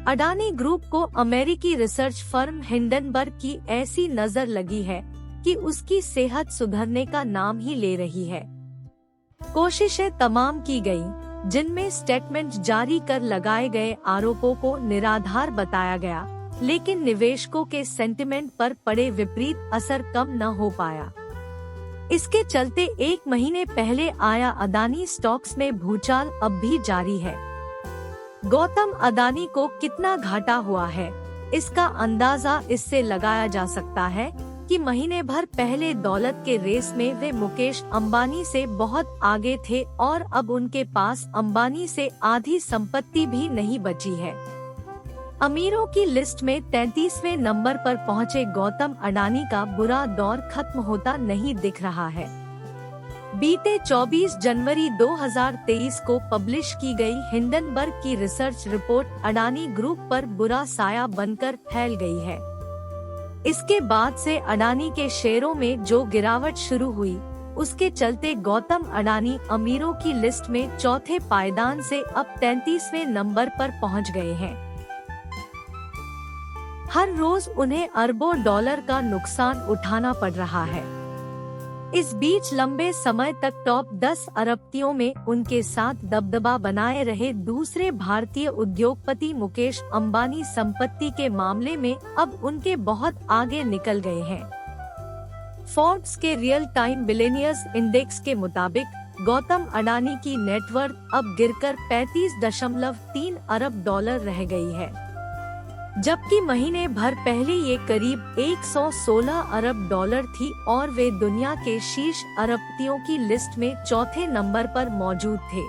Adani group को अमेरिकी research firm Hindenburg की ऐसी नजर लगी है कि उसकी सेहत सुधरने का नाम ही ले रही है। कोशिशें तमाम की गयी, जिनमें स्टेटमेंट जारी कर लगाए गए आरोपों को निराधार बताया गया, लेकिन निवेशकों के सेंटिमेंट पर पड़े विपरीत असर कम न हो पाया। इसके चलते एक महीने पहले आया अडानी स्टॉक्स में भूचाल अब भी जारी है। गौतम अडानी को कितना घाटा हुआ है, इसका अंदाजा इससे लगाया जा सकता है कि महीने भर पहले दौलत के रेस में वे मुकेश अंबानी से बहुत आगे थे और अब उनके पास अंबानी से आधी संपत्ति भी नहीं बची है। अमीरों की लिस्ट में 33वें नंबर पर पहुंचे गौतम अडानी का बुरा दौर खत्म होता नहीं दिख रहा है। बीते 24 जनवरी 2023 को पब्लिश की गई हिंडनबर्ग की रिसर्च रिपोर्ट अडानी ग्रुप पर बुरा साया बनकर फैल गई है। इसके बाद से अडानी के शेयरों में जो गिरावट शुरू हुई, उसके चलते गौतम अडानी अमीरों की लिस्ट में चौथे पायदान से अब 33वें नंबर पर पहुंच गए हैं। हर रोज उन्हें अरबों डॉलर का नुकसान उठाना पड़ रहा है। इस बीच लंबे समय तक टॉप 10 अरबपतियों में उनके साथ दबदबा बनाए रहे दूसरे भारतीय उद्योगपति मुकेश अंबानी संपत्ति के मामले में अब उनके बहुत आगे निकल गए हैं। फोर्ब्स के रियल टाइम बिलियनियर्स इंडेक्स के मुताबिक गौतम अडानी की नेटवर्थ अब गिरकर 35.3 अरब डॉलर रह गई है, जबकि महीने भर पहले ये करीब 116 अरब डॉलर थी और वे दुनिया के शीर्ष अरबपतियों की लिस्ट में चौथे नंबर पर मौजूद थे।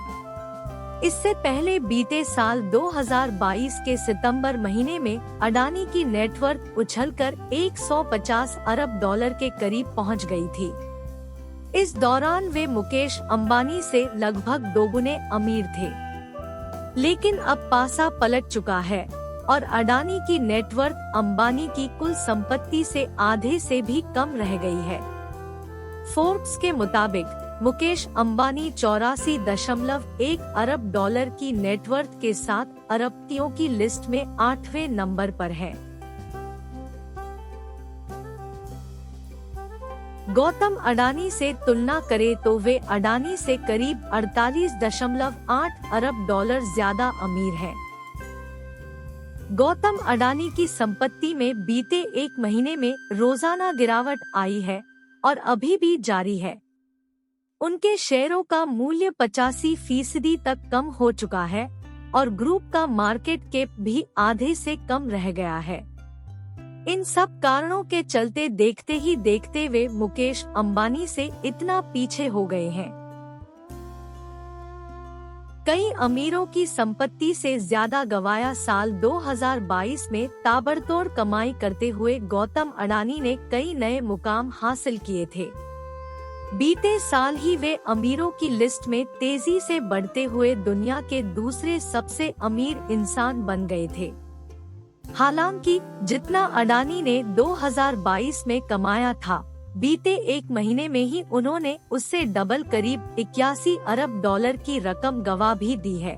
इससे पहले बीते साल 2022 के सितंबर महीने में अडानी की नेटवर्थ उछलकर 150 अरब डॉलर के करीब पहुंच गई थी। इस दौरान वे मुकेश अंबानी से लगभग दोगुने अमीर थे, लेकिन अब पासा पलट चुका है और अडानी की नेटवर्थ अंबानी की कुल संपत्ति से आधे से भी कम रह गई है। फोर्ब्स के मुताबिक मुकेश अंबानी 84.1 अरब डॉलर की नेटवर्थ के साथ अरबपतियों की लिस्ट में 8वें नंबर पर है। गौतम अडानी से तुलना करें तो वे अडानी से करीब 48.8 अरब डॉलर ज्यादा अमीर हैं। गौतम अडानी की संपत्ति में बीते एक महीने में रोजाना गिरावट आई है और अभी भी जारी है। उनके शेयरों का मूल्य 85% तक कम हो चुका है और ग्रुप का मार्केट कैप भी आधे से कम रह गया है। इन सब कारणों के चलते देखते ही देखते वे मुकेश अंबानी से इतना पीछे हो गए हैं। कई अमीरों की संपत्ति से ज्यादा गवाया साल 2022 में ताबड़तोड़ कमाई करते हुए गौतम अडानी ने कई नए मुकाम हासिल किए थे। बीते साल ही वे अमीरों की लिस्ट में तेजी से बढ़ते हुए दुनिया के दूसरे सबसे अमीर इंसान बन गए थे। हालांकि जितना अडानी ने 2022 में कमाया था, बीते एक महीने में ही उन्होंने उससे डबल करीब 81 अरब डॉलर की रकम गवा भी दी है।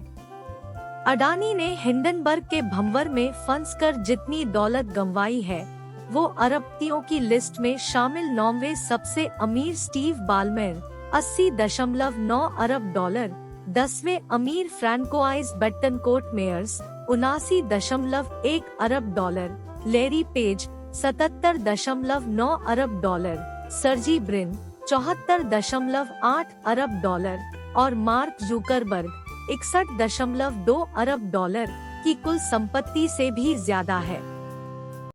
अडानी ने हिंडनबर्ग के भंवर में फंस कर जितनी दौलत गंवाई है, वो अरबपतियों की लिस्ट में शामिल 9वें सबसे अमीर स्टीव बाल्मेर 80.9 अरब डॉलर, 10वें अमीर फ्रैंकोइस बेटनकोर्ट मेयर्स 79.1 अरब डॉलर, लैरी पेज 77.9 अरब डॉलर, सर्जी ब्रिन 74.8 अरब डॉलर और मार्क जुकरबर्ग 61.2 अरब डॉलर की कुल संपत्ति से भी ज्यादा है।